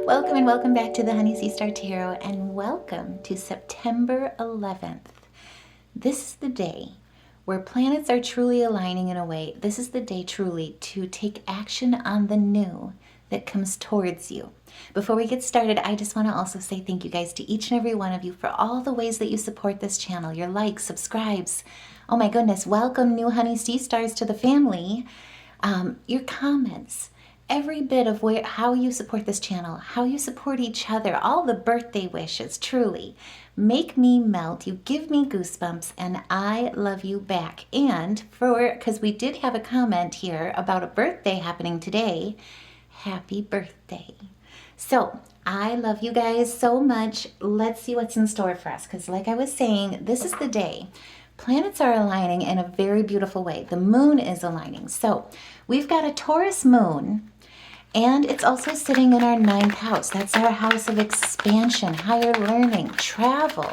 Welcome and welcome back to the Honey Sea Star Tarot, and welcome to September 11th. This is the day where planets are truly aligning in a way. This is the day truly to take action on the new that comes towards you. Before we get started, I just want to also say thank you guys to each and every one of you for all the ways that you support this channel, your likes, subscribes. Oh my goodness, welcome new Honey Sea Stars to the family. Your comments, every bit of how you support this channel, how you support each other, all the birthday wishes, truly make me melt. You give me goosebumps, and I love you back. And because we did have a comment here about a birthday happening today, happy birthday. So I love you guys so much. Let's see what's in store for us, because like I was saying, this is the day. Planets are aligning in a very beautiful way. The moon is aligning. So we've got a Taurus moon, and it's also sitting in our 9th house. That's our house of expansion, higher learning, travel.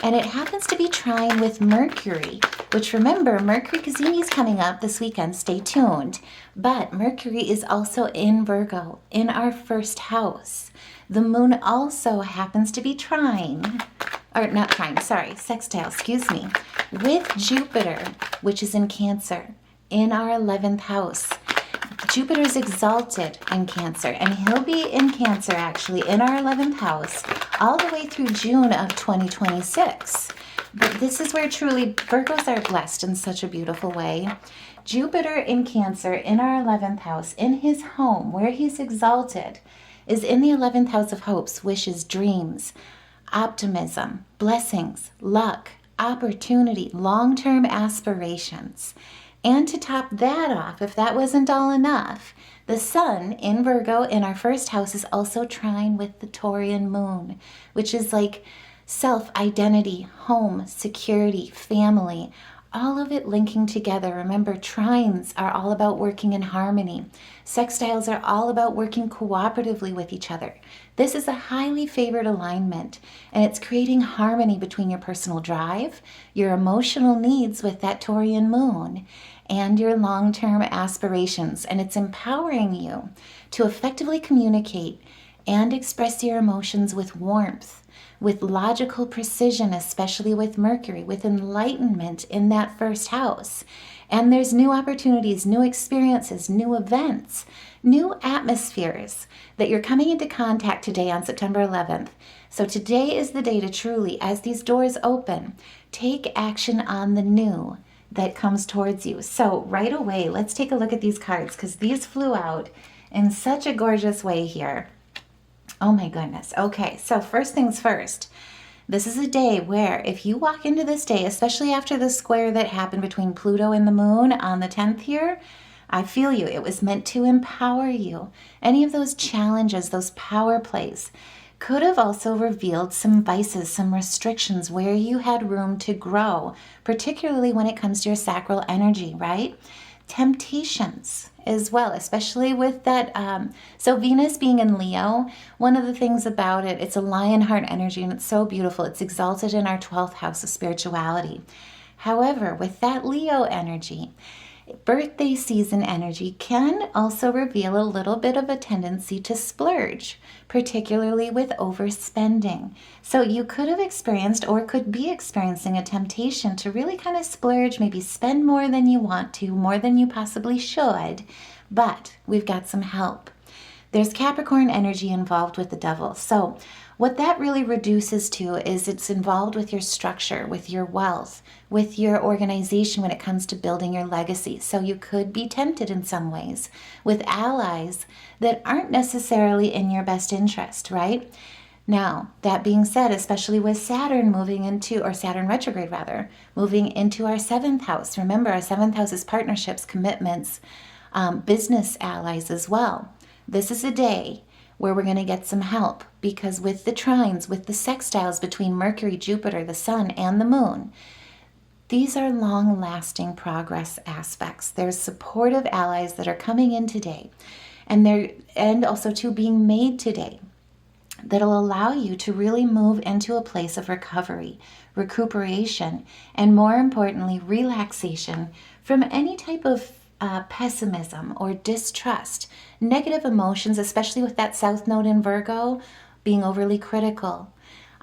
And it happens to be trine with Mercury, which, remember, Mercury Kazini is coming up this weekend. Stay tuned. But Mercury is also in Virgo, in our 1st house. The moon also happens to be sextile, with Jupiter, which is in Cancer, in our 11th house. Jupiter's exalted in Cancer, and he'll be in Cancer actually in our 11th house all the way through June of 2026. But this is where truly Virgos are blessed in such a beautiful way. Jupiter in Cancer in our 11th house, in his home where he's exalted, is in the 11th house of hopes, wishes, dreams, optimism, blessings, luck, opportunity, long-term aspirations. And to top that off, if that wasn't all enough, the sun in Virgo in our 1st house is also trine with the Taurian moon, which is like self-identity, home, security, family, all of it linking together. Remember, trines are all about working in harmony. Sextiles are all about working cooperatively with each other. This is a highly favored alignment, and it's creating harmony between your personal drive, your emotional needs with that Taurian moon, and your long-term aspirations. And it's empowering you to effectively communicate and express your emotions with warmth, with logical precision, especially with Mercury, with enlightenment in that 1st house. And there's new opportunities, new experiences, new events, new atmospheres that you're coming into contact today on September 11th. So today is the day to truly, as these doors open, take action on the new that comes towards you. So right away, let's take a look at these cards, because these flew out in such a gorgeous way here. Oh my goodness. Okay, so first things first. This is a day where if you walk into this day, especially after the square that happened between Pluto and the moon on the 10th here, I feel you. It was meant to empower you. Any of those challenges, those power plays, could have also revealed some vices, some restrictions where you had room to grow, particularly when it comes to your sacral energy, right? Temptations as well, especially with that. So Venus being in Leo, one of the things about it, it's a lion heart energy, and it's so beautiful. It's exalted in our 12th house of spirituality. However, with that Leo energy, birthday season energy can also reveal a little bit of a tendency to splurge, particularly with overspending. So you could have experienced or could be experiencing a temptation to really kind of splurge, maybe spend more than you want to, more than you possibly should, but we've got some help. There's Capricorn energy involved with the devil. So what that really reduces to is it's involved with your structure, with your wealth, with your organization when it comes to building your legacy. So you could be tempted in some ways with allies that aren't necessarily in your best interest, right? Now, that being said, especially with Saturn Saturn retrograde rather, moving into our 7th house. Remember, our 7th house is partnerships, commitments, business allies as well. This is a day where we're going to get some help, because with the trines, with the sextiles between Mercury, Jupiter, the sun, and the moon, these are long-lasting progress aspects. There's supportive allies that are coming in today, and also being made today, that'll allow you to really move into a place of recovery, recuperation, and more importantly, relaxation from any type of pessimism or distrust, negative emotions, especially with that South Node in Virgo, being overly critical.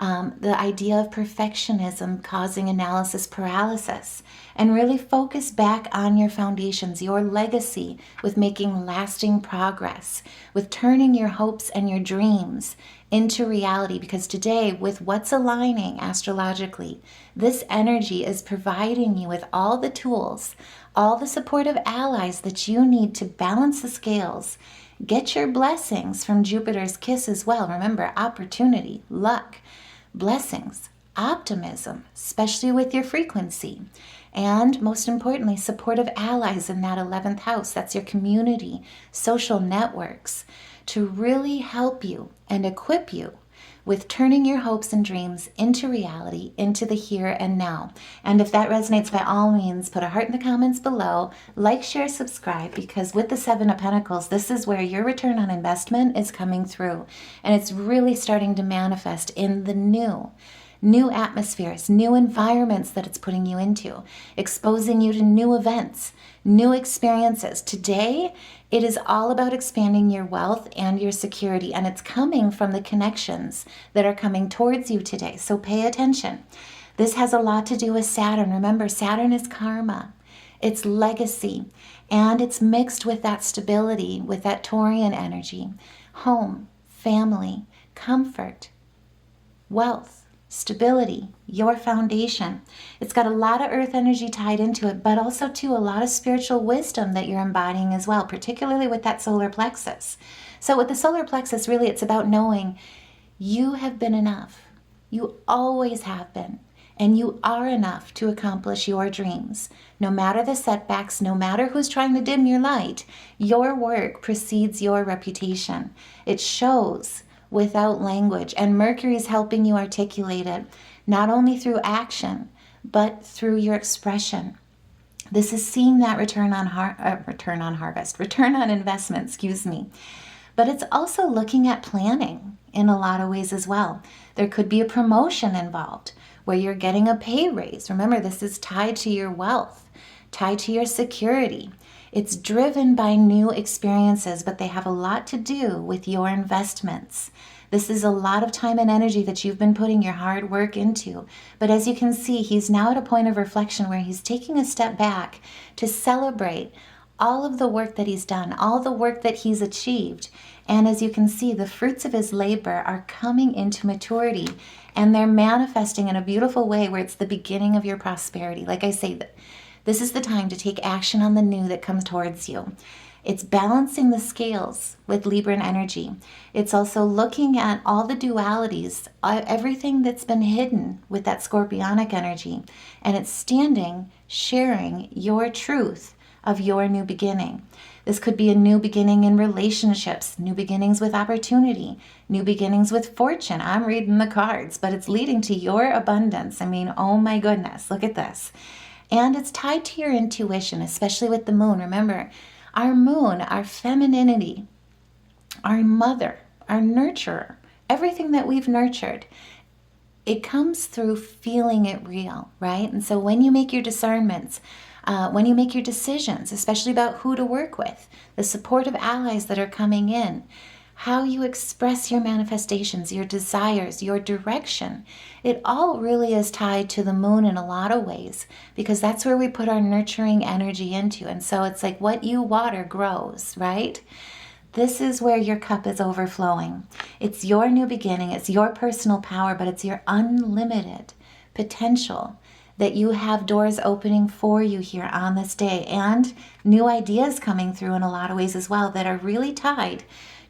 The idea of perfectionism causing analysis paralysis, and really focus back on your foundations, your legacy, with making lasting progress, with turning your hopes and your dreams into reality. Because today, with what's aligning astrologically, this energy is providing you with all the tools, all the supportive allies that you need to balance the scales. Get your blessings from Jupiter's kiss as well. Remember, opportunity, luck, blessings, optimism, especially with your frequency. And most importantly, supportive allies in that 11th house. That's your community, social networks, to really help you and equip you with turning your hopes and dreams into reality, into the here and now. And if that resonates, by all means, put a heart in the comments below, like, share, subscribe, because with the Seven of Pentacles, this is where your return on investment is coming through. And it's really starting to manifest in the new atmospheres, new environments that it's putting you into, exposing you to new events, new experiences. Today, it is all about expanding your wealth and your security, and it's coming from the connections that are coming towards you today. So pay attention. This has a lot to do with Saturn. Remember, Saturn is karma. It's legacy, and it's mixed with that stability, with that Taurian energy, home, family, comfort, wealth, stability, your foundation. It's got a lot of earth energy tied into it, but also too a lot of spiritual wisdom that you're embodying as well, particularly with that solar plexus. So with the solar plexus, really it's about knowing you have been enough. You always have been. And you are enough to accomplish your dreams. No matter the setbacks, no matter who's trying to dim your light, your work precedes your reputation. It shows without language, and Mercury is helping you articulate it, not only through action, but through your expression. This is seeing that return on investment, But it's also looking at planning in a lot of ways as well. There could be a promotion involved where you're getting a pay raise. Remember, this is tied to your wealth, tied to your security. It's driven by new experiences, but they have a lot to do with your investments. This is a lot of time and energy that you've been putting your hard work into. But as you can see, he's now at a point of reflection where he's taking a step back to celebrate all of the work that he's done, all the work that he's achieved. And as you can see, the fruits of his labor are coming into maturity, and they're manifesting in a beautiful way where it's the beginning of your prosperity. Like I say, this is the time to take action on the new that comes towards you. It's balancing the scales with Libran energy. It's also looking at all the dualities, everything that's been hidden with that Scorpionic energy. And it's standing, sharing your truth of your new beginning. This could be a new beginning in relationships, new beginnings with opportunity, new beginnings with fortune. I'm reading the cards, but it's leading to your abundance. I mean, oh my goodness, look at this. And it's tied to your intuition, especially with the moon. Remember, our moon, our femininity, our mother, our nurturer, everything that we've nurtured, it comes through feeling it real, right? And so when you make your discernments, when you make your decisions, especially about who to work with, the supportive allies that are coming in, how you express your manifestations, your desires, your direction, it all really is tied to the moon in a lot of ways, because that's where we put our nurturing energy into. And so it's like what you water grows, right? This is where your cup is overflowing. It's your new beginning. It's your personal power, but it's your unlimited potential that you have doors opening for you here on this day, and new ideas coming through in a lot of ways as well that are really tied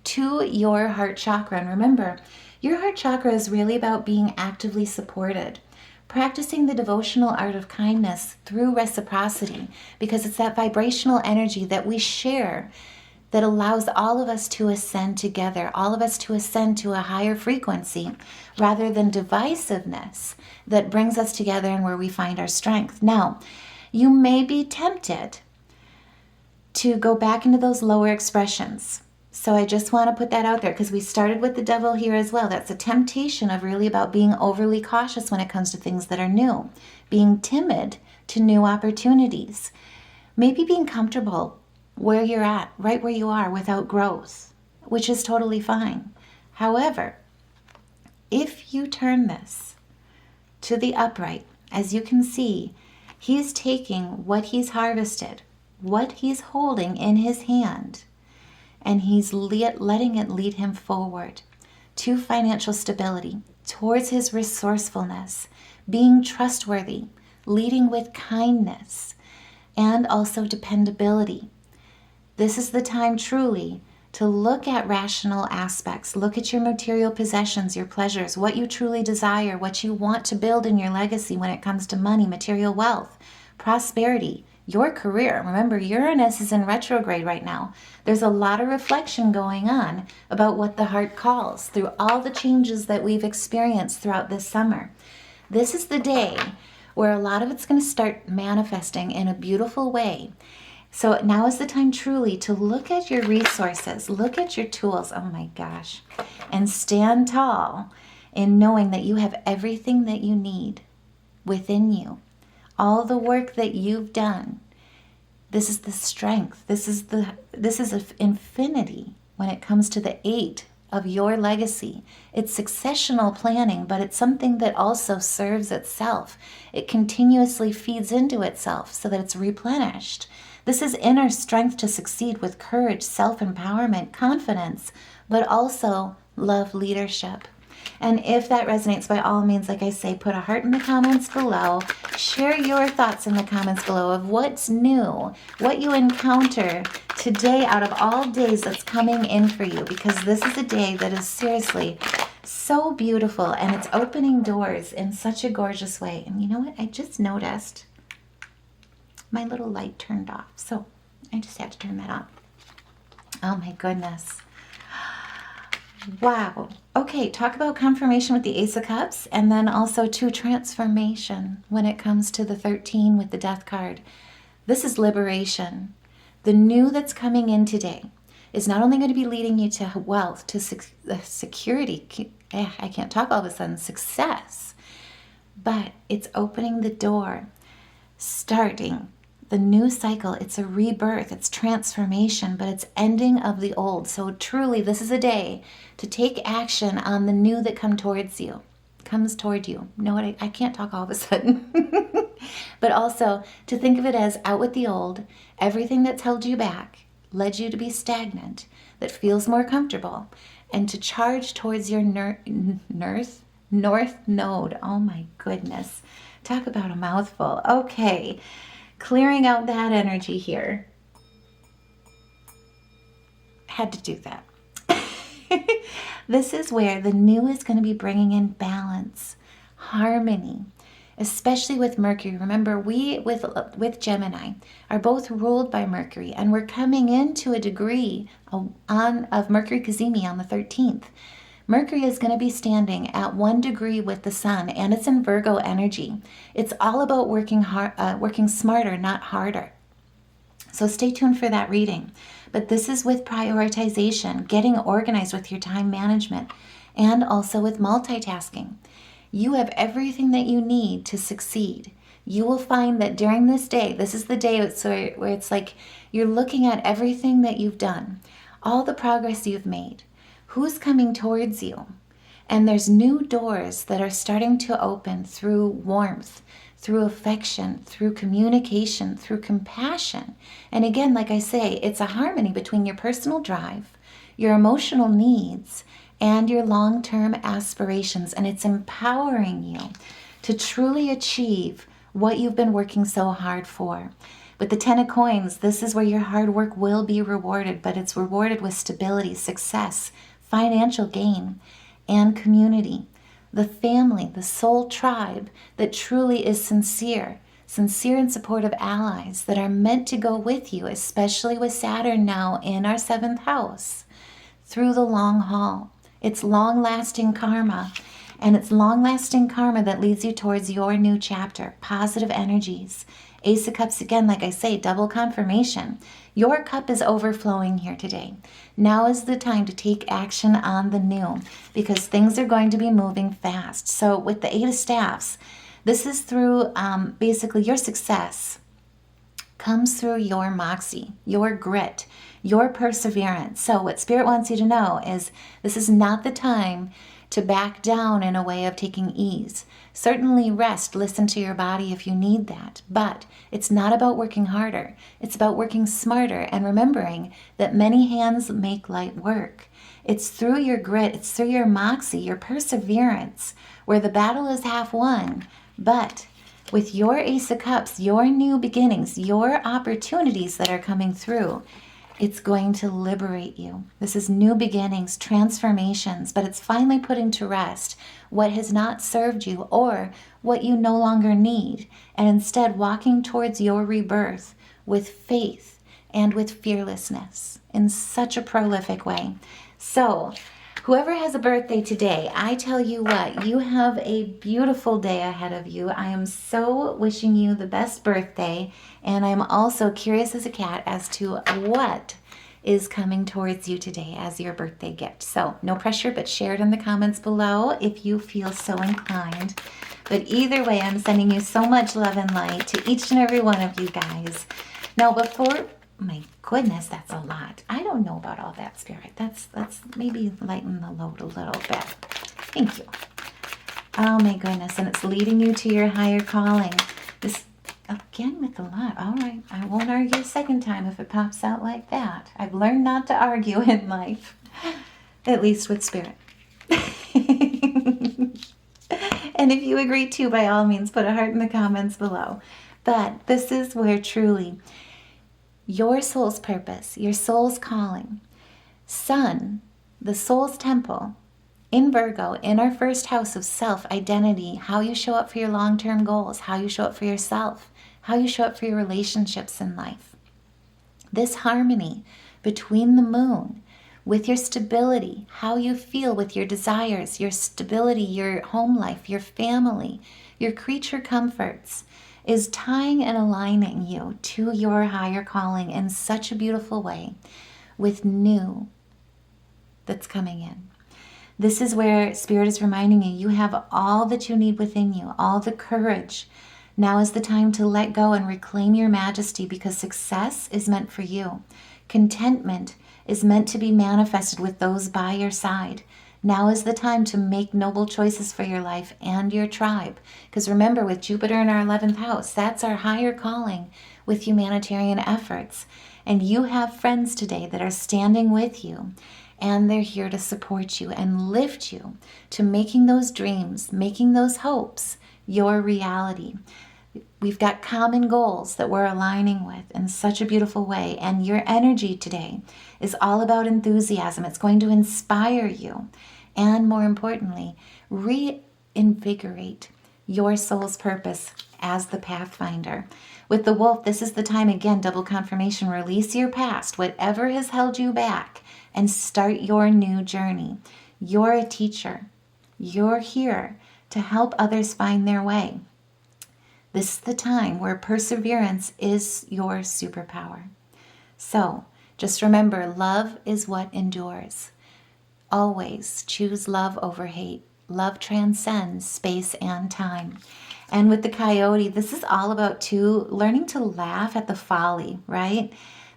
to your heart chakra. And remember, your heart chakra is really about being actively supported, practicing the devotional art of kindness through reciprocity, because it's that vibrational energy that we share that allows all of us to ascend together, all of us to ascend to a higher frequency, rather than divisiveness that brings us together and where we find our strength. Now, you may be tempted to go back into those lower expressions. So I just want to put that out there, because we started with the devil here as well. That's a temptation of really about being overly cautious when it comes to things that are new, being timid to new opportunities, maybe being comfortable where you're at, right where you are, without growth, which is totally fine. However, if you turn this to the upright, as you can see, he's taking what he's harvested, what he's holding in his hand, and he's letting it lead him forward to financial stability, towards his resourcefulness, being trustworthy, leading with kindness, and also dependability. This is the time truly to look at rational aspects. Look at your material possessions, your pleasures, what you truly desire, what you want to build in your legacy when it comes to money, material wealth, prosperity, your career. Remember, Uranus is in retrograde right now. There's a lot of reflection going on about what the heart calls through all the changes that we've experienced throughout this summer. This is the day where a lot of it's going to start manifesting in a beautiful way. So now is the time truly to look at your resources, look at your tools, oh my gosh, and stand tall in knowing that you have everything that you need within you. All the work that you've done, this is the strength, this is infinity when it comes to the 8 of your legacy. It's successional planning, but it's something that also serves itself. It continuously feeds into itself so that it's replenished. This is inner strength to succeed with courage, self-empowerment, confidence, but also love, leadership. And if that resonates, by all means, like I say, put a heart in the comments below. Share your thoughts in the comments below of what's new, what you encounter today out of all days that's coming in for you, because this is a day that is seriously so beautiful and it's opening doors in such a gorgeous way. And you know what? I just noticed my little light turned off, so I just had to turn that on. Oh my goodness. Wow. Okay, talk about confirmation with the Ace of Cups, and then also to transformation when it comes to the 13 with the Death card. This is liberation. The new that's coming in today is not only going to be leading you to wealth, to security, I can't talk all of a sudden, success, but it's opening the door, starting the new cycle. It's a rebirth, it's transformation, but it's ending of the old. So truly, this is a day to take action on the new that comes toward you. Know what? I can't talk all of a sudden. But also to think of it as out with the old, everything that's held you back, led you to be stagnant, that feels more comfortable, and to charge towards your north node. Oh my goodness. Talk about a mouthful. Okay. Clearing out that energy here. Had to do that. This is where the new is going to be bringing in balance, harmony, especially with Mercury. Remember, we with Gemini are both ruled by Mercury, and we're coming into a degree of Mercury Cazimi on the 13th. Mercury is going to be standing at 1 degree with the sun, and it's in Virgo energy. It's all about working smarter, not harder. So stay tuned for that reading. But this is with prioritization, getting organized with your time management, and also with multitasking. You have everything that you need to succeed. You will find that during this day, this is the day where it's like you're looking at everything that you've done, all the progress you've made, who's coming towards you. And there's new doors that are starting to open through warmth, through affection, through communication, through compassion. And again, like I say, it's a harmony between your personal drive, your emotional needs, and your long-term aspirations. And it's empowering you to truly achieve what you've been working so hard for. With the 10 of coins, this is where your hard work will be rewarded, but it's rewarded with stability, success, financial gain, and community. The family, the soul tribe that truly is sincere and supportive allies that are meant to go with you, especially with Saturn now in our 7th house, through the long haul. It's long-lasting karma, and it's long-lasting karma that leads you towards your new chapter, positive energies. Ace of Cups, again, like I say, double confirmation. Your cup is overflowing here today. Now is the time to take action on the new, because things are going to be moving fast. So with the 8 of Staffs, this is through basically your success comes through your moxie, your grit, your perseverance. So what Spirit wants you to know is this is not the time to back down in a way of taking ease. Certainly rest, listen to your body if you need that, but it's not about working harder. It's about working smarter and remembering that many hands make light work. It's through your grit, it's through your moxie, your perseverance, where the battle is half won. But with your Ace of Cups, your new beginnings, your opportunities that are coming through, it's going to liberate you. This is new beginnings, transformations, but it's finally putting to rest what has not served you or what you no longer need, and instead walking towards your rebirth with faith and with fearlessness in such a prolific way. So, whoever has a birthday today, I tell you what, you have a beautiful day ahead of you. I am so wishing you the best birthday, and I'm also curious as a cat as to what is coming towards you today as your birthday gift. So no pressure, but share it in the comments below if you feel so inclined. But either way, I'm sending you so much love and light to each and every one of you guys. Now before... My goodness, that's a lot. I don't know about all that, Spirit. That's maybe lighten the load a little bit. Thank you. Oh my goodness, and it's leading you to your higher calling. This, again with a lot. All right, I won't argue a second time if it pops out like that. I've learned not to argue in life, at least with Spirit. And if you agree too, by all means, put a heart in the comments below. But this is where truly your soul's purpose, your soul's calling, Sun, the soul's temple, in Virgo, in our first house of self-identity, how you show up for your long-term goals, how you show up for yourself, how you show up for your relationships in life. This harmony between the moon with your stability, how you feel with your desires, your stability, your home life, your family, your creature comforts, is tying and aligning you to your higher calling in such a beautiful way with new that's coming in. This is where Spirit is reminding you, you have all that you need within you, all the courage. Now is the time to let go and reclaim your majesty, because success is meant for you. Contentment is meant to be manifested with those by your side. Now is the time to make noble choices for your life and your tribe. Because remember, with Jupiter in our 11th house, that's our higher calling with humanitarian efforts. And you have friends today that are standing with you, and they're here to support you and lift you to making those dreams, making those hopes your reality. We've got common goals that we're aligning with in such a beautiful way. And your energy today is all about enthusiasm. It's going to inspire you. And more importantly, reinvigorate your soul's purpose as the Pathfinder. With the Wolf, this is the time, again, double confirmation. Release your past, whatever has held you back, and start your new journey. You're a teacher. You're here to help others find their way. This is the time where perseverance is your superpower. So just remember, love is what endures. Always choose love over hate. Love transcends space and time. And with the Coyote, this is all about too learning to laugh at the folly, right?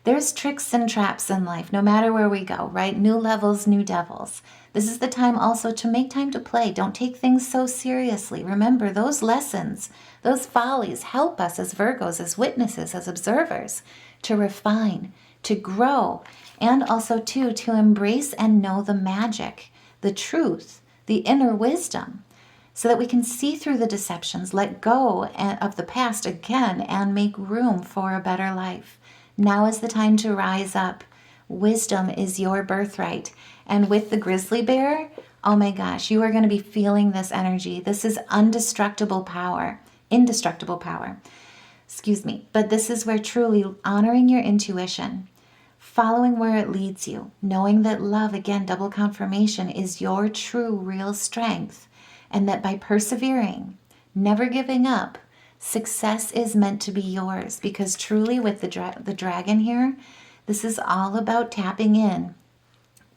There's tricks and traps in life, no matter where we go, right? New levels, new devils. This is the time also to make time to play. Don't take things so seriously. Remember, those lessons, those follies help us as Virgos, as witnesses, as observers, to refine, to grow, and also too, to embrace and know the magic, the truth, the inner wisdom, so that we can see through the deceptions, let go of the past again, and make room for a better life. Now is the time to rise up. Wisdom is your birthright. And with the grizzly bear, oh my gosh, you are going to be feeling this energy. This is indestructible power. But this is where truly honoring your intuition, following where it leads you, knowing that love, again, double confirmation, is your true, real strength. And that by persevering, never giving up, success is meant to be yours. Because truly with the dragon here, this is all about tapping in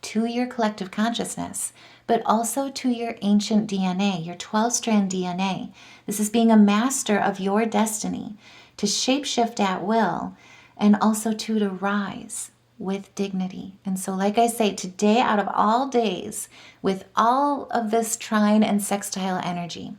to your collective consciousness, but also to your ancient DNA, your 12-strand DNA. This is being a master of your destiny, to shapeshift at will, and also to rise with dignity. And so, like I say, today out of all days, with all of this trine and sextile energy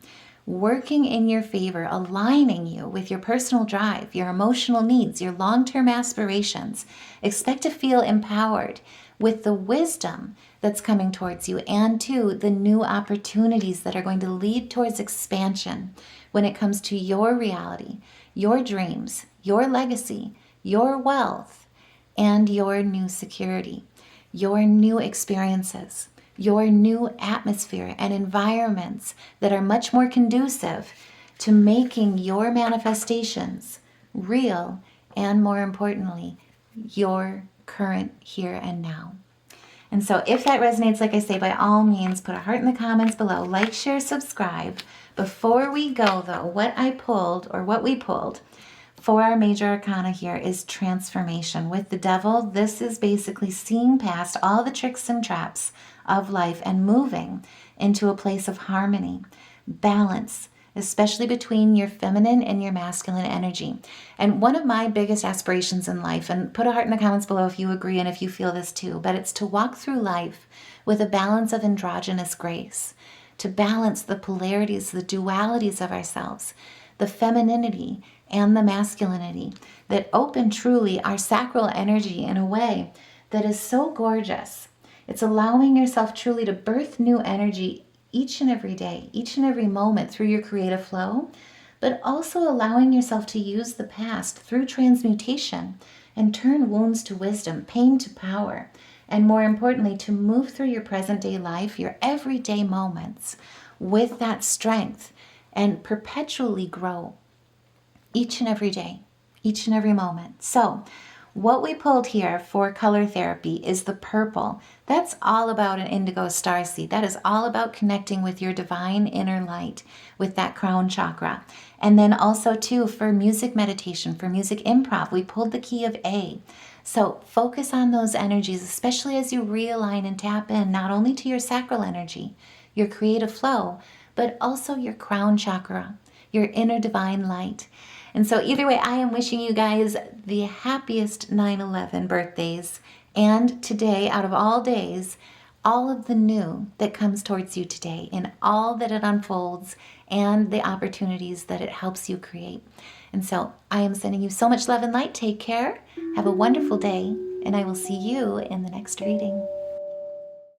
working in your favor, aligning you with your personal drive, your emotional needs, your long-term aspirations, expect to feel empowered with the wisdom that's coming towards you, and to the new opportunities that are going to lead towards expansion when it comes to your reality, your dreams, your legacy, your wealth, and your new security, your new experiences, your new atmosphere and environments that are much more conducive to making your manifestations real, and more importantly, your current here and now. And so if that resonates, like I say, by all means, put a heart in the comments below, like, share, subscribe. Before we go though, what we pulled for our major arcana here is transformation. With the devil, this is basically seeing past all the tricks and traps of life and moving into a place of harmony, balance, especially between your feminine and your masculine energy. And one of my biggest aspirations in life, and put a heart in the comments below if you agree and if you feel this too, but it's to walk through life with a balance of androgynous grace, to balance the polarities, the dualities of ourselves, the femininity and the masculinity that open truly our sacral energy in a way that is so gorgeous. It's allowing yourself truly to birth new energy each and every day, each and every moment through your creative flow, but also allowing yourself to use the past through transmutation and turn wounds to wisdom, pain to power, and more importantly, to move through your present day life, your everyday moments with that strength and perpetually grow each and every day, each and every moment. So what we pulled here for color therapy is the purple. That's all about an indigo starseed. That is all about connecting with your divine inner light, with that crown chakra. And then also too, for music meditation, for music improv, we pulled the key of A. So focus on those energies, especially as you realign and tap in not only to your sacral energy, your creative flow, but also your crown chakra, your inner divine light. And so either way, I am wishing you guys the happiest 9/11 birthdays. And today, out of all days, all of the new that comes towards you today, and all that it unfolds, and the opportunities that it helps you create. And so I am sending you so much love and light. Take care. Have a wonderful day. And I will see you in the next reading.